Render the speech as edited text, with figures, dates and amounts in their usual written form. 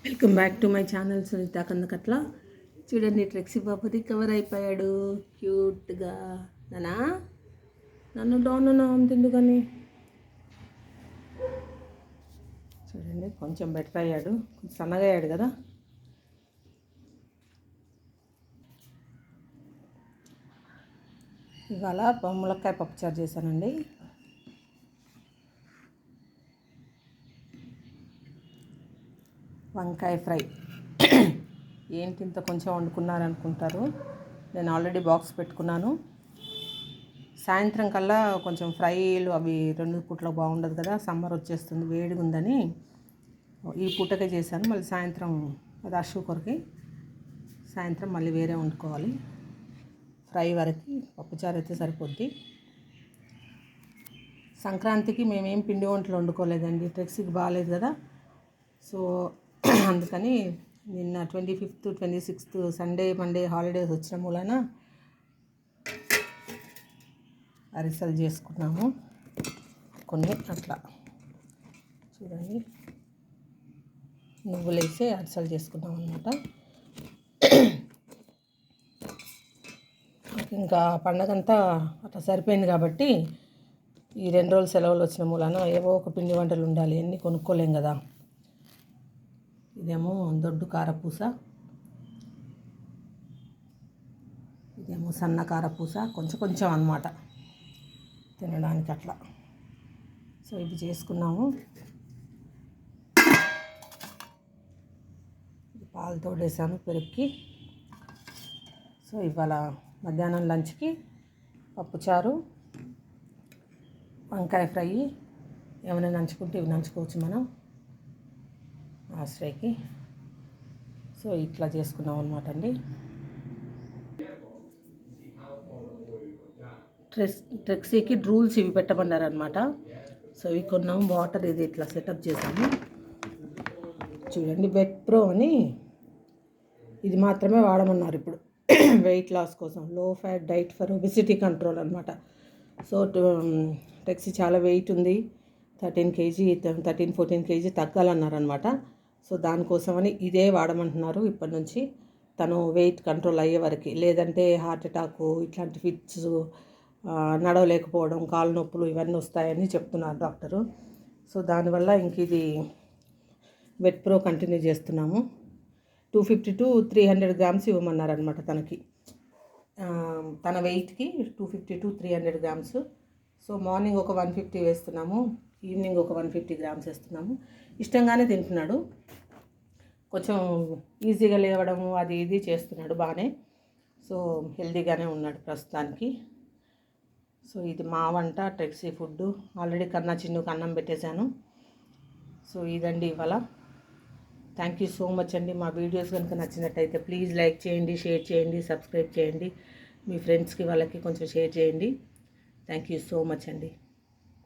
Welcome back to my channel Sunitha Kandakatla. చూడండి, ట్రెక్సీ బాబు recover అయిపోయాడు క్యూట్గా. నానా నన్ను డౌన్ తిందుకని చూడండి, కొంచెం బెటర్ అయ్యాడు, కొంచెం సన్నగా అయ్యాడు కదా. ఇవాళ ములక్కాయ పప్పుచారు చేశానండి. వంకాయ ఫ్రై. ఏంటి ఇంత కొంచెం వండుకున్నారనుకుంటారు, నేను ఆల్రెడీ బాక్స్ పెట్టుకున్నాను. సాయంత్రం కల్లా కొంచెం ఫ్రైలు అవి 2 పూటలకు బాగుండదు కదా, సమ్మర్ వచ్చేస్తుంది, వేడిగా ఉందని ఈ పూటకే చేశాను. మళ్ళీ సాయంత్రం రష్ కొరకి సాయంత్రం మళ్ళీ వేరే వండుకోవాలి. ఫ్రై వరకు పప్పుచారు అయితే సరిపోద్ది. సంక్రాంతికి మేమేం పిండి వంటలు వండుకోలేదండి, ట్రెక్సీకి బాగాలేదు కదా. సో అందుకని నిన్న 25th 26th Sunday Monday holidays వచ్చిన మూలన అరిసెలు చేసుకున్నాము కొన్ని. అట్లా చూడండి, నువ్వులు వేసి అరిసెలు చేసుకున్నాం అన్నమాట. ఇంకా పండగంతా అట్లా సరిపోయింది కాబట్టి ఈ 2 రోజులు సెలవులు వచ్చిన మూలన ఏవో ఒక పిండి వంటలు ఉండాలి, అన్నీ కొనుక్కోలేం కదా. ఇదేమో దొడ్డు కారపూస, ఇదేమో సన్న కారపూస, కొంచెం కొంచెం అన్నమాట తినడానికి అట్లా. సో ఇది చేసుకున్నాము. పాలతో వేసాను పెరుగుకి. సో ఇవాళ మధ్యాహ్నం లంచ్కి పప్పుచారు, వంకాయ ఫ్రై. ఏమైనా నంచుకుంటే ఇవి నంచుకోవచ్చు మనం ఆశ్రయకి. సో ఇట్లా చేసుకున్నాం అనమాట అండి. ట్రెక్సీకి రూల్స్ ఇవి పెట్టమన్నారనమాట. సో ఇవి కొన్నాము. వాటర్ ఇది ఇట్లా సెటప్ చేసాము. చూడండి, బెట్ ప్రో అని ఇది మాత్రమే వాడమన్నారు ఇప్పుడు వెయిట్ లాస్ కోసం. లో fat diet for obesity control అనమాట. సో ట్రెక్సీ చాలా వెయిట్ ఉంది, 13-14 kg తగ్గాలన్నారనమాట. సో దానికోసమని ఇదే వాడమంటున్నారు ఇప్పటి నుంచి, తను వెయిట్ కంట్రోల్ అయ్యే వరకు. లేదంటే హార్ట్ అటాకు, ఇట్లాంటి ఫిట్స్, నడవలేకపోవడం, కాళ్ళు నొప్పులు ఇవన్నీ వస్తాయని చెప్తున్నారు డాక్టరు. సో దానివల్ల ఇంక ఇది వెట్ ప్రో కంటిన్యూ చేస్తున్నాము. 250 to 300 grams ఇవ్వమన్నారనమాట తనకి. తన వెయిట్కి 250 to 300 grams. సో మార్నింగ్ ఒక 150 వేస్తున్నాము, ఈవినింగ్ ఒక 150 grams వేస్తున్నాము. ఇష్టంగానే తింటున్నాడు, కొంచెం ఈజీగా లేవడము అది ఇది చేస్తున్నాడు బాగానే. సో హెల్తీగానే ఉన్నాడు ప్రస్తుతానికి. సో ఇది మా వంట, ట్రెక్సీ ఫుడ్. ఆల్రెడీ చిన్నుకు అన్నం పెట్టేశాను. సో ఇదండి ఇవాళ. థ్యాంక్ యూ సో మచ్ అండి. మా వీడియోస్ కనుక నచ్చినట్టయితే ప్లీజ్ లైక్ చేయండి, షేర్ చేయండి, సబ్స్క్రైబ్ చేయండి. మీ ఫ్రెండ్స్కి వాళ్ళకి కొంచెం షేర్ చేయండి. థ్యాంక్ యూ సో మచ్ అండి.